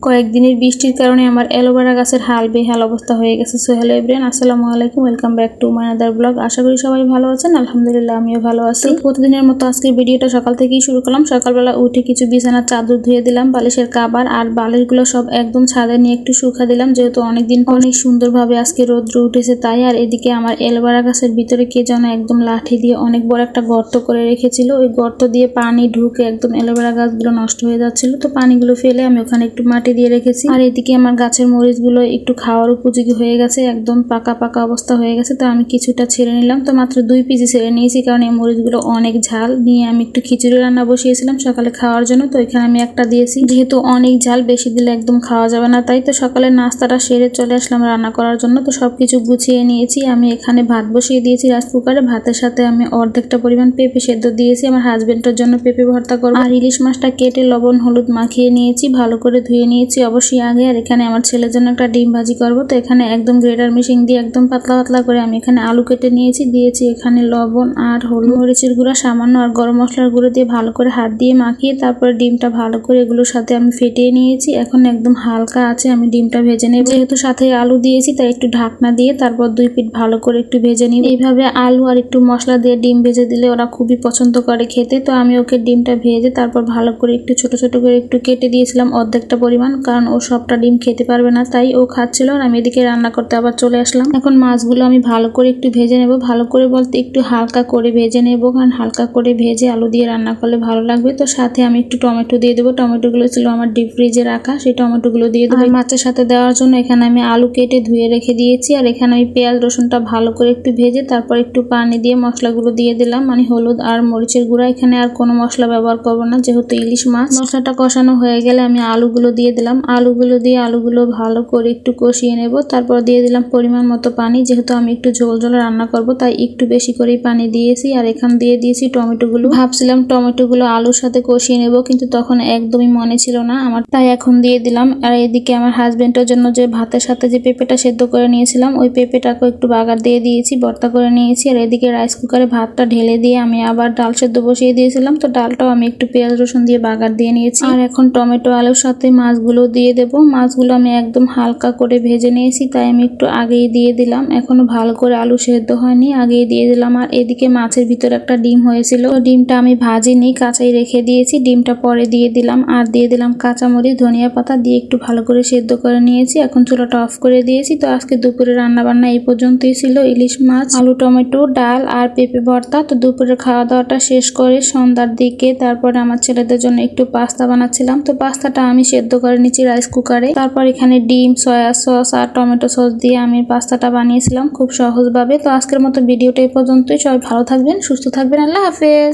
কয়েকদিনের বৃষ্টির কারণে আমার অ্যালোভেরা গাছের হাল বেহাল অবস্থা হয়ে গেছে। সো হ্যালো এভরিওয়ান, আসসালামু আলাইকুম, welcome back to my other blog. আশা করি সবাই ভালো আছেন। আলহামদুলিল্লাহ আমিও ভালো আছি। প্রতিদিনের মতো আজকে ভিডিওটা সকাল থেকেই শুরু করলাম। সকালবেলা উঠে কিছু বিছানার চাদর ধুয়ে দিলাম, বালিশের কাবার আর বালিশগুলো সব একদম ছাদে নিয়ে একটু শুকা দিলাম, যেহেতু অনেকদিন অনেক সুন্দরভাবে আজকে রৌদ্র উঠেছে তাই। আর এদিকে আমার অ্যালোভেরা গাছের ভিতরে কে যেন একদম লাঠি দিয়ে অনেক বড় একটা গর্ত করে রেখেছিল। ওই গর্ত দিয়ে পানি ঢুকে একদম অ্যালোভেরা গাছগুলো নষ্ট হয়ে যাচ্ছিল। তো পানিগুলো ফেলে আমি ওখানে একটু মাটি দিয়ে রেখেছি। আর এদিকে আমার গাছের মরিচগুলো একটু খাওয়ার উপযোগী হয়ে গেছে, একদম পাকা পাকা অবস্থা হয়ে গেছে। তো আমি কিছুটা ছেড়ে নিলাম, তো মাত্র 2 পিস ছেড়ে নিয়েছি, কারণ এই মরিচগুলো অনেক ঝাল। নিয়ে আমি একটু খিচুড়ি রান্না বসিয়েছিলাম সকালে খাওয়ার জন্য, তো এখানে আমি একটা দিয়েছি, যেহেতু অনেক ঝাল বেশি দিলে একদম খাওয়া যাবে না তাই। তো সকালে নাস্তাটা সেরে চলে আসলাম রান্না করার জন্য। তো সবকিছু গুছিয়ে নিয়েছি। আমি এখানে ভাত বসিয়ে দিয়েছি রাইস কুকারে। ভাতের সাথে আমি অর্ধেকটা পরিমাণ পেঁপে সেদ্ধ দিয়েছি, আমার হাজবেন্ডের জন্য পেঁপে ভর্তা করব। আর ইলিশ মাছটা কেটে লবণ হলুদ মাখিয়ে নিয়েছি, ভালো করে ধুয়ে নিয়েছি অবশ্যই আগে। আর এখানে আমার ছেলের জন্য একটা ডিম ভাজি করব। তো এখানে একদম গ্রেটার মেশিন দিয়ে একদম পাতলা পাতলা করে আমি এখানে আলু কেটে নিয়েছি, দিয়েছি এখানে লবণ আর হলুদ, মরিচের গুঁড়া সামান্য আর গরম মশলার গুঁড়ো দিয়ে ভালো করে হাত দিয়ে মাখিয়ে তারপরে ডিমটা ভালো করে এগুলোর সাথে আমি ফেটিয়ে নিয়েছি। এখন একদম হালকা আছে আমি ডিমটা ভেজে নেব, যেহেতু সাথে আলু দিয়েছি তাই একটু ঢাকনা দিয়ে তারপর 2 পিঠ ভালো করে একটু ভেজে নিব। এইভাবে আলু আর একটু মশলা দিয়ে ডিম ভেজে দিলে ওরা খুবই পছন্দ করে খেতে। তো আমি ওকে ডিমটা ভেজে তারপর ভালো করে একটু ছোট ছোট করে একটু কেটে দিয়েছিলাম অর্ধেকটা পরিমাণ, কারণ ও সবটা ডিম খেতে পারবে না তাই ও খাচ্ছিল। আর আমি এদিকে রান্না করতে আবার চলে আসলাম। এখন মাছগুলো আমি ভালো করে একটু ভেজে নেব, ভালো করে বলতে একটু হালকা করে ভেজে নেব, কারণ হালকা করে ভেজে আলু দিয়ে রান্না করলে ভালো লাগবে। তো সাথে আমি একটু টমেটো দিয়ে দেবো, টমেটোগুলো ছিল আমার ডিপ ফ্রিজে রাখা, সেই টমেটোগুলো দিয়ে দেবো। মাছের সাথে দেওয়ার জন্য এখানে আমি আলু কেটে ধুয়ে রেখে দিয়েছি। আর এখানে আমি পেঁয়াজ রসুনটা ভালো করে একটু ভেজে তারপর একটু পানি দিয়ে মশলাগুলো দিয়ে দিলাম, মানে হলুদ আর মরিচের গুঁড়া। এখানে আর কোনো মশলা ব্যবহার করবো না, যেহেতু ইলিশ মাছ। মশলাটা কষানো হয়ে গেলে আমি আলুগুলো দিয়ে দিলাম, আলুগুলো দিয়ে আলুগুলো ভালো করে একটু কষিয়ে নেব। তারপর দিয়ে দিলাম পরিমাণ মতো পানি, যেহেতু আমি একটু ঝোল ঝোল রান্না করব তাই একটু বেশি করেই পানি দিয়েছি। আর এখানে দিয়ে দিয়েছি টমেটোগুলো। ভাবছিলাম টমেটোগুলো আলুর সাথে কষিয়ে নেব, কিন্তু তখন একদমই মনে ছিল না আমার, তাই এখন দিয়ে দিলাম। আর এদিকে আমার হাজবেন্ডের জন্য যে ভাতের সাথে যে পেঁপেটা সেদ্ধ করে নিয়েছিলাম ওই পেঁপেটাকে একটু বাগার দিয়ে দিয়েছি, ভর্তা করে নিয়েছি। আর এদিকে রাইস কুকারে ভাতটা ঢেলে দিয়ে আমি আবার ডাল সেদ্ধ বসিয়ে দিয়েছিলাম, তো ডালটাও আমি একটু পেঁয়াজ রসুন দিয়ে বাগার দিয়ে নিয়েছি। আর এখন টমেটো আলুর সাথে মাছগুলো দিয়ে দেবো। মাছগুলো আমি একদম হালকা করে ভেজে নিয়েছি তাই আমি একটু আগেই দিয়ে দিলাম, এখনো ভালো করে আলু সেদ্ধ হয়নি, আগেই দিয়ে দিলাম। আর এদিকে মাছের ভিতরে একটা ডিম হয়েছিল, তো ডিমটা আমি ভাজিনি, কাঁচাই রেখে দিয়েছি, ডিমটা পরে দিয়ে দিলাম। আর দিয়ে দিলাম কাঁচামরিচ ধনিয়া পাতা দিয়ে একটু ভালো করে সেদ্ধ করে নিয়েছি। এখন চুলাটা অফ করে দিয়েছি। তো আজকে দুপুরে রান্না বান্না এই পর্যন্তই ছিল, ইলিশ মাছ, আলু টমেটো, ডাল আর পেঁপে ভর্তা। তো দুপুরে খাওয়া দাওয়াটা শেষ করে সন্ধ্যার দিকে তারপরে আমার ছেলেদের জন্য একটু পাস্তা বানাচ্ছিলাম। তো পাস্তাটা আমি সেদ্ধ করে নিচ্ছি রাইস কুকারে। তারপর এখানে ডিম, সয়া সস আর টমেটো সস দিয়ে আমি পাস্তাটা বানিয়েছিলাম খুব সহজভাবে। তো আজকের মতো ভিডিওটা এই পর্যন্তই। সবাই ভালো থাকবেন, সুস্থ থাকবেন, আল্লাহ হাফেজ।